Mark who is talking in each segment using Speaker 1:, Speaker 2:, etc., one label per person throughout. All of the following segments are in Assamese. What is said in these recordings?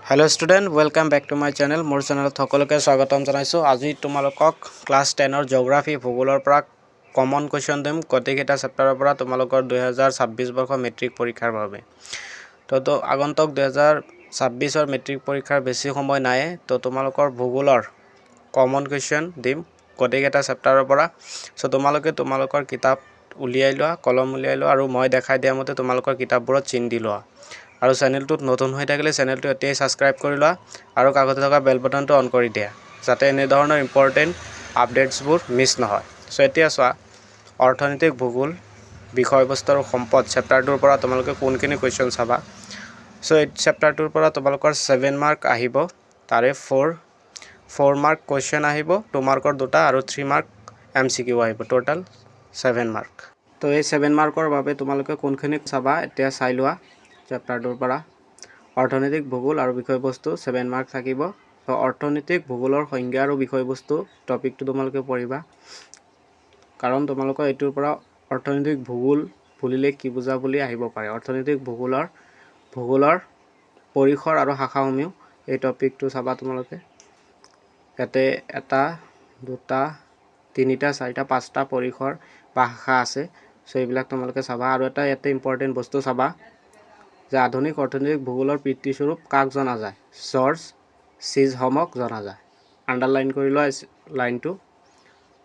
Speaker 1: Hello student, welcome back to my channel. More channel thokoloke swagatam janaisu. Aji tumalokok class 10 or geography bhugolor pra common question dem kotiketa chapter pra tumalokor 2026 বর্ষ মেট্রিক পরীক্ষার বাবে তো আগন্তুক 2026 or মেট্রিক পরীক্ষার বেশি সময় নাই তো তুমালোকৰ ভূগোলৰ কমন কোৱেশ্চন দিম কোটিকেটা চেপ্টাৰৰ পৰা সো তোমালোকৰ কিতাপ উলিয়াই লোৱা কলম উলিয়াই লোৱা আৰু মই দেখাই দিয়া মতে তোমালোকৰ কিতাপবোৰত চিন দি লোৱা আৰু চেনেলটোত নতুন হৈ থাকিলে চেনেলটো এতিয়াই সাবস্ক্ৰাইব কৰি লোৱা আৰু কাষতে থকা বেল বাটনটো অন কৰি দিয়া যাতে এনে ধৰণৰ ইম্পৰ্টেন্ট আপডেটছবোৰ মিছ নহয় সো এতিয়া চোৱা অৰ্থনৈতিক ভূগোল বিষয়বস্তু আৰু সম্পদ চেপ্টাৰটোৰ পৰা তোমালোকে কোনখিনি কোৱেশ্চন চাবা সো এই চেপ্টাৰটোৰ পৰা তোমালোকৰ 7 মাৰ্ক আহিব তাৰে 4 মাৰ্ক কোৱেশ্চন আহিব 2 মাৰ্কৰ দুটা আৰু 3 মাৰ্ক এমসিকিউ আহিব টোটাল 7 মাৰ্ক তো এই 7 মাৰ্কৰ বাবে তোমালোকে কোনখিনি চাবা এতিয়া চাই লোৱা চেপ্টাৰটোৰ পৰা অৰ্থনৈতিক ভূগোল আৰু বিষয়বস্তু 7 মাৰ্ক থাকিব তো অৰ্থনৈতিক ভূগোলৰ সংজ্ঞা আৰু বিষয়বস্তু টপিকটো তোমালোকে পঢ়িবা কাৰণ তোমালোকৰ এইটোৰ পৰা অৰ্থনৈতিক ভূগোল বুলিলে কি বুজা বুলি আহিব পাৰে অৰ্থনৈতিক ভূগোলৰ পৰিসৰ আৰু শাখাসমূহ এই টপিকটো চাবা তোমালোকে ইয়াতে এটা দুটা তিনিটা চাৰিটা পাঁচটা পৰিসৰ বা শাখা আছে সো এইবিলাক তোমালোকে চাবা আৰু এটা ইয়াতে ইম্পৰ্টেন্ট বস্তু চাবা যে আধুনিক অৰ্থনৈতিক ভূগোলৰ পিতৃস্বৰূপ কাক জনা যায় জৰ্জ চিজহমক জনা যায় আন্ডাৰলাইন কৰি লোৱা লাইনটো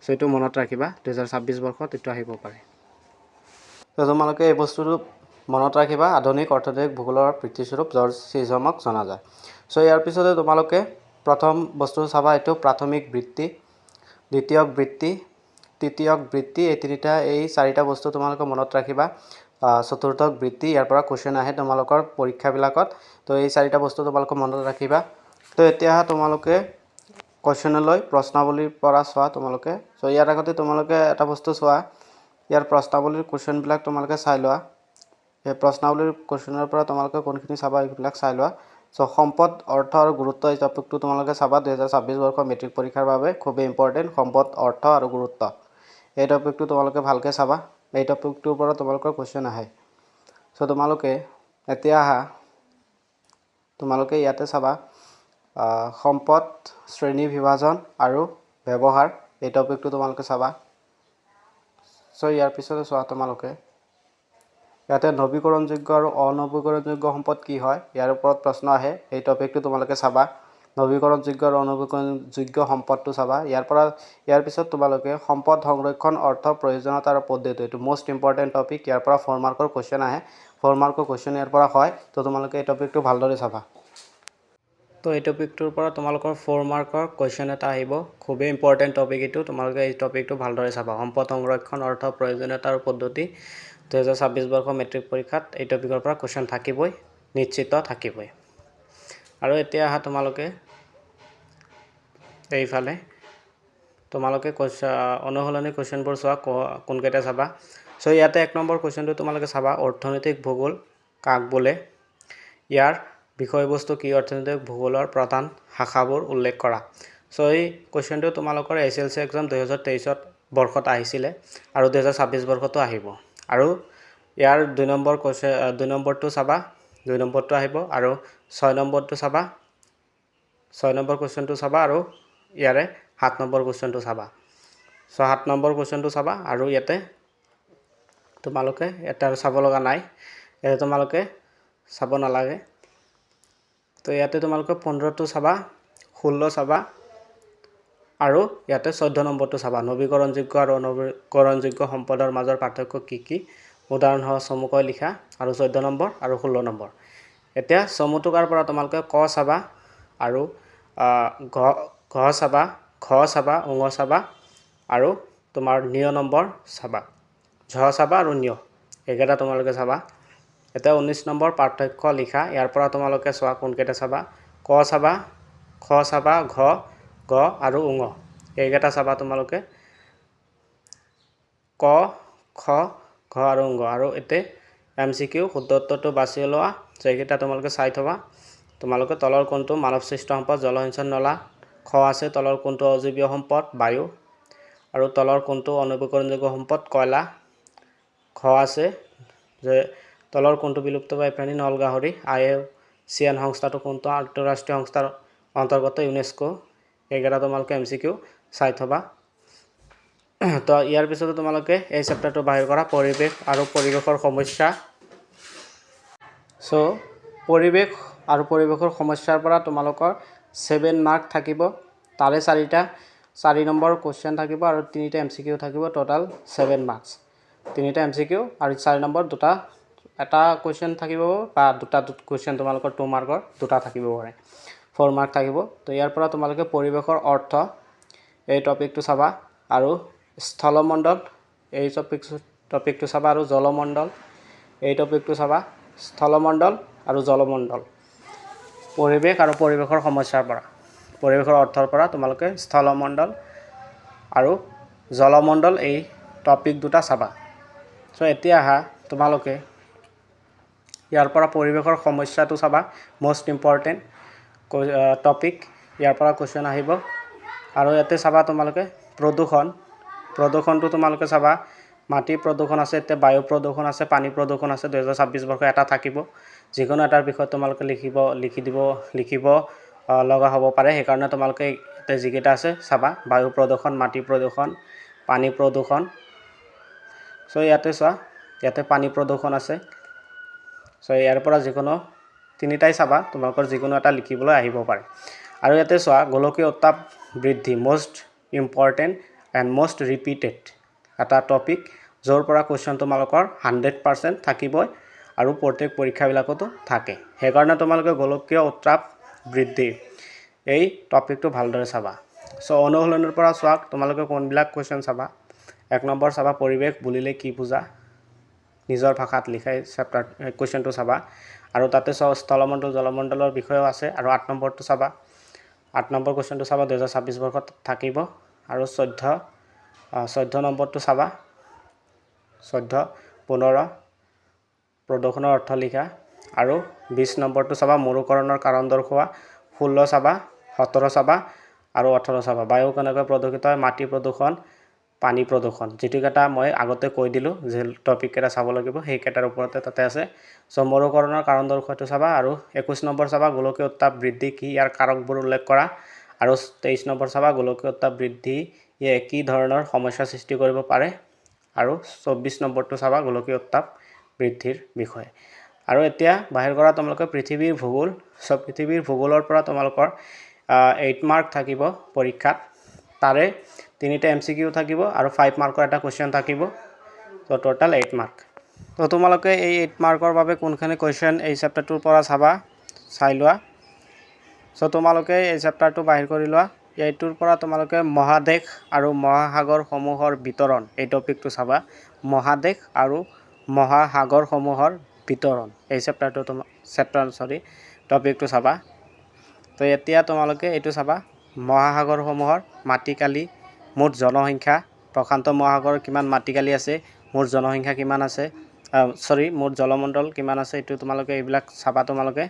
Speaker 1: সো এটো মনত ৰাখিবা 2026 বৰ্ষত এটো আহিব পাৰে তো তোমালোকে এই বস্তুটো মনত ৰাখিবা আধুনিক অৰ্থনৈতিক ভূগোলৰ পিতৃস্বৰূপ জৰ্জ চিজহমক জনা যায় সো ইয়াৰ পিছতে তোমালোকে প্ৰথম বস্তু চাবা এটো প্ৰাথমিক বৃত্তি দ্বিতীয়ক বৃত্তি তৃতীয়ক বৃত্তি এই চাৰিটা বস্তু তোমালোকে মনত ৰাখিবা চতুৰ্থক বৃত্তি ইয়াৰ পৰা কোৱেশ্চন আহে তোমালোকৰ পৰীক্ষা বিলাকত তো এই চাৰিটা বস্তু তোমালোকে মনত ৰাখিবা তো এতিয়া তোমালোকে কোৱেশ্চনলৈ প্ৰশ্নাৱলীৰ পৰা চোৱা তোমালোকে সো ইয়াৰ আগতে তোমালোকে এটা বস্তু চোৱা ইয়াৰ প্ৰশ্নাৱলীৰ কোৱেশ্চন বিলাক তোমালোকে চাই লোৱা এই প্ৰশ্নাৱলীৰ কোৱেশ্চনৰ পৰা তোমালোকে কোনখিনি চাবা এইবিলাক চাই লোৱা সো সম্পদ অৰ্থ আৰু গুৰুত্ব এই টপিকটো তোমালোকে চাবা 2026 বৰ্ষৰ মেট্ৰিক পৰীক্ষাৰ বাবে খুব ইম্পৰ্টেন্ট সম্পদ অৰ্থ আৰু গুৰুত্ব এই টপিকটো তোমালোকে ভালকে চাবা এই টপিকটোৰ পৰা তোমালোকৰ কোৱেশ্চন আহে সো তোমালোকে এতিয়া তোমালোকে ইয়াতে চাবা সম্পদ শ্ৰেণী বিভাজন আৰু ব্যৱহাৰ এই টপিকটো তোমালোকে চাবা সো ইয়াৰ পিছতে চোৱা তোমালোকে ইয়াতে নৱীকৰণযোগ্য আৰু অনৱীকৰণযোগ্য সম্পদ কি হয় ইয়াৰ ওপৰত প্ৰশ্ন আহে এই টপিকটো তোমালোকে চাবা নৱীকৰণযোগ্য আৰু অনৱীকৰণযোগ্য সম্পদটো চাবা ইয়াৰ পিছত তোমালোকে সম্পদ সংৰক্ষণ অৰ্থ প্ৰয়োজনীয়তা আৰু পদ্ধতি এটো মোস্ট ইম্পৰ্টেন্ট টপিক ইয়াৰ পৰা 4 মাৰ্কৰ কোৱেশ্চন আহে 4 মাৰ্কৰ কোৱেশ্চন ইয়াৰ পৰা হয় তো তোমালোকে এই টপিকটো ভালদৰে চাবা তো এই টপিকটোৰ পৰা তোমালোকৰ 4 মাৰ্কৰ কোৱেশ্চন এটা আহিব খুবেই ইম্পৰ্টেন্ট টপিক এটো তোমালোকে এই টপিকটো ভালদৰে চাবা সম্পদ সংৰক্ষণ অৰ্থ প্ৰয়োজনীয়তা আৰু পদ্ধতি 2026 বৰ্ষৰ মেট্ৰিক পৰীক্ষাত এই টপিকৰ পৰা কোৱেশ্চন থাকিবই নিশ্চিত থাকিবই আৰু এতিয়া তোমালোকে এইফালে তোমালোকে অনুসলনি কোৱেশ্চনবোৰ চোৱা কোনকেটা চাবা সো ইয়াতে 1 নম্বৰ কোৱেশ্চনটো তোমালোকে চাবা অৰ্থনৈতিক ভূগোল কাক বোলে ইয়াৰ বিষয়বস্তু কি অৰ্থনৈতিক ভূগোলৰ প্ৰধান শাখাবোৰ উল্লেখ কৰা সো এই কোৱেশ্চনটো তোমালোকৰ এছএলসি এক্সাম 2023 বৰ্ষত আহিছিলে আৰু 2026 বৰ্ষতো আহিব আৰু ইয়াৰ 2 নম্বৰ কোৱেশ্চন 2 নম্বৰটো চাবা 2 নম্বৰটো আহিব আৰু 6 নম্বৰটো চাবা 6 নম্বৰ কোৱেশ্চনটো চাবা আৰু ইয়াৰে 7 নম্বৰ কোৱেশ্চনটো চাবা সো 7 নম্বৰ কোৱেশ্চনটো চাবা আৰু ইয়াতে তোমালোকে এটা চাব লগা নাই এটা তোমালোকে চাব নালাগে তো ইয়াতে তোমালোকে 15টো চাবা 16 চাবা আৰু ইয়াতে 14 নম্বৰটো চাবা নৱীকৰণযোগ্য আৰু অনৱীকৰণযোগ্য সম্পদৰ মাজৰ পাৰ্থক্য কি উদাহৰণ সহ চমুকৈ লিখা আৰু 14 নম্বৰ আৰু 16 নম্বৰ এতিয়া চমুটোকাৰ পৰা তোমালোকে ক চাবা আৰু ঘ চাবা খ চাবা ঙ চাবা আৰু তোমাৰ নিয় নম্বৰ চাবা ঝ চাবা আৰু নিয় একেটা তোমালোকে চাবা এটা 19 নম্বৰ পাৰ্থক্য লিখা ইয়াৰ পৰা তোমালোকে চোৱা কোনকেটা চাবা ক চাবা খ চাবা ঘ গ আৰু ঙ এইকেটা চাবা তোমালোকে ক খ ঘ আৰু ঙ আৰু এতে এমসিকিউ শুদ্ধত্বটো বাছি লোৱা যেকেটা তোমালোকে চাই থবা তোমালোকে তলৰ কোনটো মানৱ সৃষ্ট সম্পদ জলসিঞ্চন নলা খ আছে তলৰ কোনটো অজীৱীয় সম্পদ বায়ু আৰু তলৰ কোনটো অনৱীকৰণযোগ্য সম্পদ কয়লা খ আছে যে তলৰ কোনটো বিলুপ্তপ্ৰায় প্ৰাণী নলগাহৰি আয়ে চিএন সংস্থাটো কোনটো আন্তঃৰাষ্ট্ৰীয় সংস্থাৰ অন্তৰ্গত ইউনেস্কো এইকেইটা তোমালোকে MCQ চাই থবা তো ইয়াৰ পিছতে তোমালোকে এই চেপ্টাৰটো বাহিৰ কৰা পৰিৱেশ আৰু পৰিৱেশৰ সমস্যা সো পৰিৱেশ আৰু পৰিৱেশৰ সমস্যাৰ পৰা তোমালোকৰ 7 মাৰ্ক থাকিব তাৰে 4 নম্বৰ কোৱেশ্চন থাকিব আৰু 3টা MCQ থাকিব টোটাল 7 মাৰ্কস 3টা MCQ আৰু 4 নম্বৰ দুটা এটা কোৱেশ্চন থাকিব বা দুটা কোৱেশ্চন তোমালোকৰ 2 মাৰ্কৰ দুটা থাকিব পাৰে 4 মাৰ্ক থাকিব তো ইয়াৰ পৰা তোমালোকে পৰিৱেশৰ অৰ্থ এই টপিকটো চাবা আৰু স্থলমণ্ডল এই টপিকটো চাবা আৰু জলমণ্ডল এই টপিকটো চাবা স্থলমণ্ডল আৰু জলমণ্ডল পৰিৱেশ আৰু পৰিৱেশৰ সমস্যাৰ পৰা পৰিৱেশৰ অৰ্থৰ পৰা তোমালোকে স্থলমণ্ডল আৰু জলমণ্ডল এই টপিক দুটা চাবা সো এতিয়া আহা তোমালোকে ইয়াৰ পৰা পৰিৱেশৰ সমস্যাটো চাবা মোস্ট ইম্পৰ্টেন্ট টপিক ইয়াৰ পৰা কোৱেশ্চন আহিব আৰু ইয়াতে চাবা তোমালোকে প্ৰদূষণটো তোমালোকে চাবা মাটি প্ৰদূষণ আছে তে বায়ু প্ৰদূষণ আছে পানী প্ৰদূষণ আছে 2026 বৰ্ষ এটা থাকিব যিকোনো এটাৰ বিষয় তোমালোকে লিখিব লগা হ'ব পাৰে সেইকাৰণে তোমালোকে তে যিকেইটা আছে চাবা বায়ু প্ৰদূষণ মাটি প্ৰদূষণ পানী প্ৰদূষণ সো ইয়াতে পানী প্ৰদূষণ আছে সো ইয়াৰ পৰা যিকোনো তিনিটাই চাবা তোমালোকৰ যিকোনো এটা লিখিবলৈ আহিব পাৰে আৰু ইয়াতে চোৱা গোলকীয় উত্তাপ বৃদ্ধি most important and most repeated এটা টপিক যৰ পৰা কোৱেশ্চন তোমালোকৰ 100% থাকিবই আৰু প্ৰত্যেক পৰীক্ষাবিলাকতো থাকে সেইকাৰণে তোমালোকে গোলকীয় উত্তাপ বৃদ্ধি এই টপিকটো ভালদৰে চাবা সো অনুশীলনৰ পৰা চোৱা তোমালোকে কোনবিলাক কোৱেশ্চন চাবা 1 নম্বৰ চাবা পৰিৱেশ বুলিলে কি বুজা নিজৰ ভাষাত লিখাই চেপ্টাৰ কোৱেশ্চনটো চাবা আৰু তাতে স্থলমণ্ডল জলমণ্ডলৰ বিষয়ও আছে আৰু 8 নম্বৰটো চাবা 8 নম্বৰ কোৱেশ্চনটো চাবা 2026 বৰ্ষত থাকিব আৰু 14 নম্বৰটো চাবা 15 প্ৰদূষণৰ অৰ্থ লিখা আৰু 20 নম্বৰটো চাবা মৰুকৰণৰ কাৰণ দৰ্শোৱা 16 চাবা 17 চাবা আৰু 18 চাবা বায়ু কেনেকৈ প্ৰদূষিত হয় মাটি প্ৰদূষণ পানী প্ৰদূষণ যেটো কেটা মই আগতে কৈ দিলো যে টপিক কেটা চাব লাগিব সেই কেটাৰ ওপৰতে তাতে আছে সো মৰুকৰণৰ কাৰণ দৰ্শোৱাটো চাবা আৰু 21 নম্বৰ চাবা গোলকীয় উত্তাপ বৃদ্ধি কি ইয়াৰ কাৰকবোৰ উল্লেখ কৰা আৰু 23 নম্বৰ চাবা গোলকীয় উত্তাপ বৃদ্ধি কি ধৰণৰ সমস্যা সৃষ্টি কৰিব পাৰে আৰু 24 নম্বৰটো চাবা গোলকীয় উত্তাপ বৃদ্ধিৰ বিষয়ে আৰু এতিয়া বাহিৰ কৰা তোমালোকে পৃথিৱীৰ ভূগোল সব পৃথিৱীৰ ভূগোলৰ পৰা তোমালোকৰ 8 মাৰ্ক থাকিব পৰীক্ষাত তাৰে 3টা MCQ থাকিব আৰু 5 মাৰ্কৰ এটা কোৱেশ্চন থাকিব তো টোটাল 8 মাৰ্ক তো তোমালোকে এই 8 মাৰ্কৰ বাবে কোনখিনি কোৱেশ্চন এই চেপ্টাৰটোৰ পৰা চাই লোৱা সো তোমালোকে এই চেপ্টাৰটো বাহিৰ কৰি লোৱা এইটোৰ পৰা তোমালোকে মহাদেশ আৰু মহাসাগৰ সমূহৰ বিতৰণ এই টপিকটো চাবা মহাদেশ আৰু মহাসাগৰ সমূহৰ বিতৰণ এই টপিকটো চাবা তো এতিয়া তোমালোকে এইটো চাবা মহাসাগৰ সমূহৰ মাটিকালি মুঠ জনসংখ্যা প্ৰশান্ত মহাসাগৰ কিমান মাটিকালি আছে মুঠ জনসংখ্যা কিমান আছে মুঠ জলমণ্ডল কিমান আছে এটো তোমালোকে এইবিলাক চাবা তোমালোকে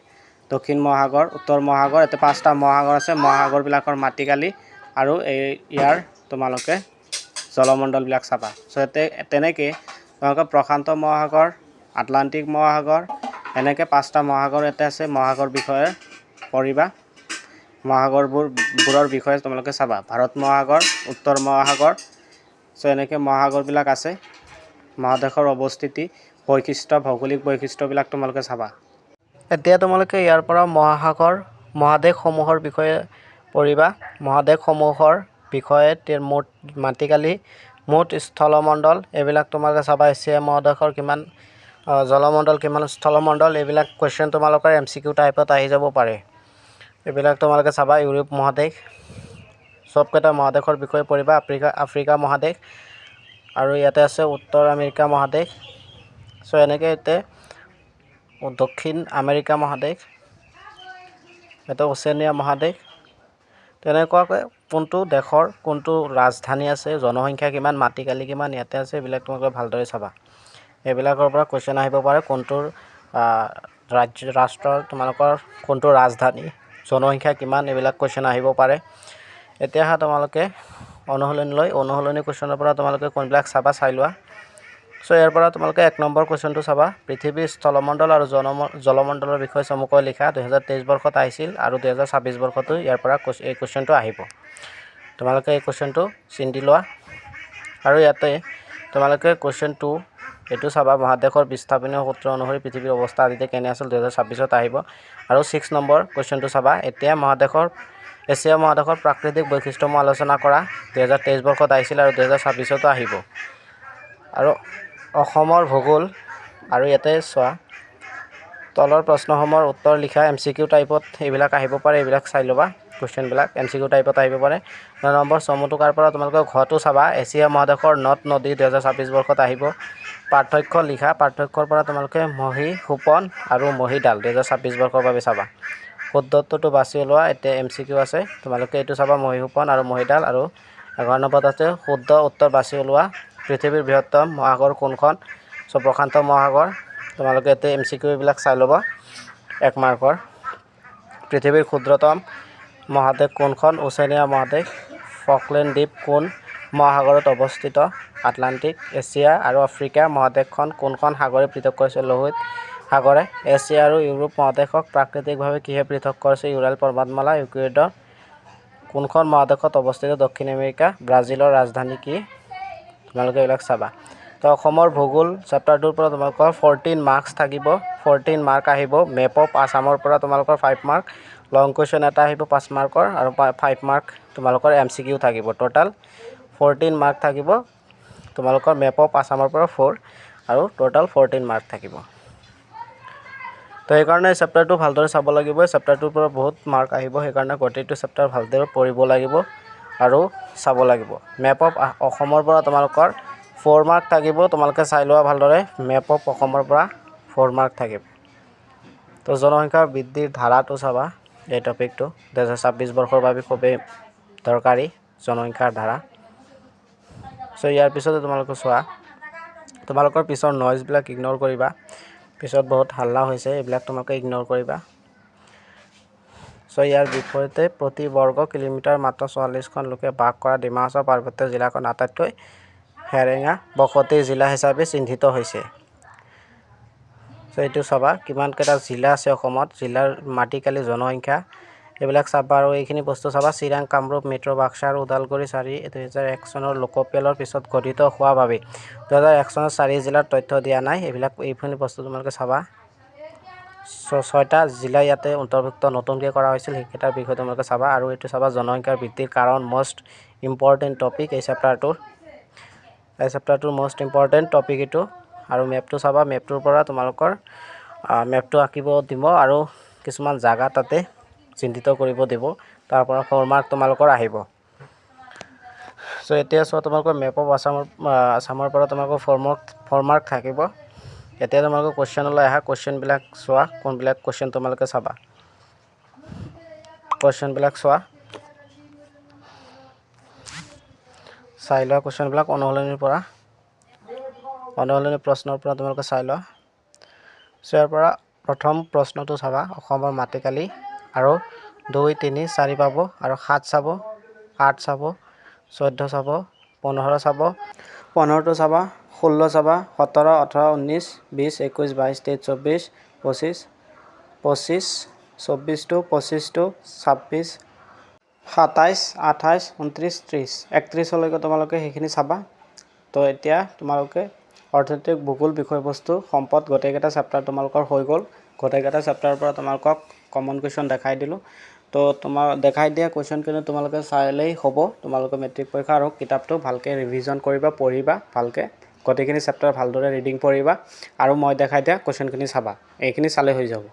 Speaker 1: দক্ষিণ মহাসাগৰ উত্তৰ মহাসাগৰ এতে 5টা মহাসাগৰ আছে মহাসাগৰ বিলাকৰ মাটিকালি আৰু ইয়াৰ তোমালোকে জলমণ্ডল বিলাক চাবা সো তেনেকে তোমালোকে প্ৰশান্ত মহাসাগৰ আটলান্টিক মহাসাগৰ এনেকে 5টা মহাসাগৰ এতে আছে মহাসাগৰ বিষয়ে পঢ়িবা মহাসাগৰবোৰৰ বিষয়ে তোমালোকে চাবা ভাৰত মহাসাগৰ উত্তৰ মহাসাগৰ সো এনেকে মহাসাগৰ বিলাক আছে মহাদেশৰ অৱস্থিতি বৈশিষ্ট্য ভৌগোলিক বৈশিষ্ট্যবিলাক তোমালোকে চাবা এতিয়া তোমালোকে ইয়াৰ পৰা মহাদেশসমূহৰ বিষয়ে পঢ়িবা মহাদেশসমূহৰ বিষয়ে মুঠ মাটিকালি মুঠ স্থলমণ্ডল এইবিলাক তোমালোকে চাবা এছিয়া মহাদেশৰ কিমান জলমণ্ডল কিমান স্থলমণ্ডল এইবিলাক কোৱেশ্চন তোমালোকৰ MCQ টাইপত আহি যাব পাৰে এইবিলাক তোমালোকে চাবা ইউৰোপ মহাদেশ সবকেটা মহাদেশৰ বিষয়ে পঢ়িবা আফ্ৰিকা মহাদেশ আৰু ইয়াতে আছে উত্তৰ আমেৰিকা মহাদেশ সো এনেকে এতে দক্ষিণ আমেৰিকা মহাদেশ এটা ওশেনিয়া মহাদেশ তেনেকুৱাকৈ কোনটো দেশৰ কোনটো ৰাজধানী আছে জনসংখ্যা কিমান মাটিকালি কিমান ইয়াতে আছে এইবিলাক তোমালোকে ভালদৰে চাবা এইবিলাকৰ পৰা কোৱেশ্চন আহিব পাৰে কোনটোৰ ৰাষ্ট্ৰৰ তোমালোকৰ কোনটো ৰাজধানী জনসংখ্যা কিমান এইবিলাক কোৱেশ্চন আহিব পাৰে এতিয়া তোমালোকে অনুশীলনী কোৱেশ্চনৰ পৰা তোমালোকে কোনবিলাক চাবা চাই লোৱা সো ইয়াৰ পৰা তোমালোকে 1 নম্বৰ কোৱেশ্চনটো চাবা পৃথিৱীৰ স্থলমণ্ডল আৰু জলমণ্ডলৰ বিষয়ে চমুকৈ লিখা 2023 বৰ্ষত আহিছিল আৰু 2026 বৰ্ষতো ইয়াৰ পৰা এই কোৱেশ্চনটো আহিব তোমালোকে এই কোৱেশ্চনটো চিন্তি লোৱা আৰু ইয়াতে তোমালোকে কোৱেশ্চন 2 এটো চাবা মহাদেশৰ বিস্থাপনীয় সূত্ৰ অনুসৰি পৃথিৱীৰ অৱস্থা আদিতে কেনে আছিল 2026ত আহিব আৰু 6 নম্বৰ কোৱেশ্চনটো চাবা এছিয়া মহাদেশৰ প্ৰাকৃতিক বৈশিষ্ট্যসমূহ আলোচনা কৰা 2023 বৰ্ষত আহিছিল আৰু 2026তো আহিব আৰু অসমৰ ভূগোল আৰু ইয়াতে চোৱা তলৰ প্ৰশ্নসমূহৰ উত্তৰ লিখা এমসিকিউ টাইপত এইবিলাক আহিব পাৰে এইবিলাক চাই লবা কোৱেশ্চন বিলাক এমসিকিউ টাইপত আহিব পাৰে 9 নম্বৰ সমতুকাৰ পৰা তোমালোকে ঘটো চাবা এছিয়া মহাদেশৰ নদ নদী 2026 বৰ্ষত আহিব পাৰ্থক্য লিখা পাৰ্থক্যৰ পৰা তোমালোকে মহি হুপন আৰু মহিডাল 2026 বৰ্ষৰ বাবে চাবা শুদ্ধত্বটো বাছি লোৱা এতিয়া এমসিকিউ আছে তোমালোকে এটো চাবা মহি হুপন আৰু মহিডাল আৰু 11 নম্বৰত আছে শুদ্ধ উত্তৰ বাছি লোৱা পৃথিৱীৰ বৃহত্তম মহাসাগৰ কোনখন সো প্ৰশান্ত মহাসাগৰ তোমালোকে এতে এমসিকিউ বিলাক চাই লবা 1 মাৰ্কৰ পৃথিৱীৰ ক্ষুদ্ৰতম মহাদেশ কোনখন ওশেনিয়া মহাদেশ ফকলেণ্ড দ্বীপ কোন মহাসাগৰত অৱস্থিত আটলান্টিক এছিয়া আৰু আফ্ৰিকা মহাদেশখন কোনখন সাগৰে পৃথক কৰিছে লোহিত সাগৰে এছিয়া আৰু ইউৰোপ মহাদেশক প্ৰাকৃতিকভাৱে কিহে পৃথক কৰিছে ইউৰাল পৰ্বতমালা ইকুৱেডৰ কোনখন মহাদেশত অৱস্থিত দক্ষিণ আমেৰিকা ব্ৰাজিলৰ ৰাজধানী কি তোমালোকে এইবিলাক চাবা তো অসমৰ ভূগোল চেপ্টাৰটোৰ পৰা তোমালোকৰ 14 মাৰ্কস থাকিব 14 মাৰ্ক আহিব মেপ অফ আসামৰ পৰা তোমালোকৰ 5 মাৰ্ক লং কোৱেশ্চন এটা আহিব 5 মাৰ্কৰ আৰু 5 মাৰ্ক তোমালোকৰ এমসিকিউ থাকিব টোটাল 14 মাৰ্ক থাকিব তোমালোকৰ মেপ অফ আসামৰ পৰা 4 আৰু টোটাল 14 মাৰ্ক থাকিব তো এই কাৰণে চেপ্টাৰটো ভালদৰে চাব লাগিব চেপ্টাৰটোৰ পৰা বহুত মাৰ্ক আহিব সেই কাৰণে গোটেইটো চেপ্টাৰ ভালদৰে পঢ়িব লাগিব আৰু চাব লাগিব মেপ অফ অসমৰ পৰা তোমালোকৰ 4 মাৰ্ক থাকিব তোমালোকে চাই লোৱা ভালদৰে মেপ অফ অসমৰ পৰা 4 মাৰ্ক থাকিব তো জনসংখ্যাৰ বৃদ্ধিৰ ধাৰাটো চাবা এই টপিকটো 2026 বৰ্ষৰ বাবে খুবেই দৰকাৰী জনসংখ্যাৰ ধাৰা সো ইয়াৰ পিছতে তোমালোকে চোৱা তোমালোকৰ পিছৰ নয়েজ বিলাক ইগনোৰ কৰিবা পিছত বহুত হাল্লা হৈছে এইবিলাক তোমালোকে ইগনোৰ কৰিবা সো ইয়াৰ বিপৰীতে প্ৰতি বৰ্গ কিলোমিটাৰ মাত্ৰ 44খন লোকে বাস কৰা ডিমা হাছাও পাৰ্বত্য জিলাখন আটাইতকৈ হেৰেঙা বসতি জিলা হিচাপে চিহ্নিত হৈছে সো এইটো চাবা কিমান কেটা জিলা আছে অসমত জিলাৰ মাটিকালি জনসংখ্যা এইবিলাক চাবা আৰু এইখিনি বস্তু চাবা চিৰাং কামৰূপ মেট্ৰ বাক্সা আৰু ওদালগুৰি 2001 চনৰ লোকপিয়লৰ পিছত গঠিত হোৱা বাবে 2001 চনৰ 4 জিলাৰ তথ্য দিয়া নাই এইখিনি বস্তু তোমালোকে চাবা 6টা জিলা ইয়াতে অন্তৰ্ভুক্ত নতুনকৈ কৰা হৈছিল সেইকেইটাৰ বিষয়ে তোমালোকে চাবা আৰু এইটো চাবা জনসংখ্যাৰ বৃদ্ধিৰ কাৰণ মোষ্ট ইম্পৰ্টেন্ট টপিক এই চেপ্টাৰটোৰ মোষ্ট ইম্পৰ্টেন্ট টপিক এইটো আৰু মেপটো চাবা মেপটোৰ পৰা তোমালোকৰ মেপটো আঁকিব দিব আৰু কিছুমান জায়গা তাতে চিহ্নিত কৰিব দিব তাৰ পৰা 4 মাৰ্ক তোমালোকৰ আহিব সো এতিয়া চোৱা তোমালোকৰ মেপ অফ আসামৰ পৰা তোমালোকৰ 4 মাৰ্ক থাকিব এতিয়া তোমালোকৰ কোৱেশ্চনলৈ আহা কোৱেশ্চন বিলাক চোৱা কোনবিলাক কোৱেশ্চন তোমালোকে চাবা কোৱেশ্চন বিলাক চোৱা চাই লোৱা কোৱেশ্চন বিলাক অনুশীলনীৰ পৰা অনুশীলনী প্ৰশ্নৰ পৰা তোমালোকে চাই লোৱা সো ইয়াৰ পৰা প্ৰথম প্ৰশ্নটো চাবা অসমৰ মাটিকালি আৰু 2 3 4 পাব আৰু 7 চাব 8 চাব 14 চাব 15 চাব 15টো চাবা 16 চাবা 17 18 19 20 21 22 23 24 25 24 টো 26 টো 26 27 28 29 30 31 লৈকে তোমালোকে সেইখিনি চাবা তো এতিয়া তোমালোকে অৰ্থনৈতিক ভূগোল বিষয়বস্তু সম্পদ গোটেইকেইটা চেপ্টাৰ তোমালোকৰ হৈ গ'ল গোটেইকেইটা চেপ্টাৰৰ পৰা তোমালোকক কমন কুৱেশ্চন দেখাই দিলোঁ তো তোমাৰ দেখাই দিয়া কুৱেশ্চনখিনি তোমালোকে চাইলেই হ'ব তোমালোকে মেট্ৰিক পৰীক্ষা আৰু কিতাপটো ভালকৈ ৰিভিজন কৰিবা পঢ়িবা ভালকৈ গোটেইখিনি চেপ্টাৰ ভালদৰে ৰিডিং পঢ়িবা আৰু মই দেখাই দিয়া কুৱেশ্চনখিনি চাবা এইখিনি চালে হৈ যাব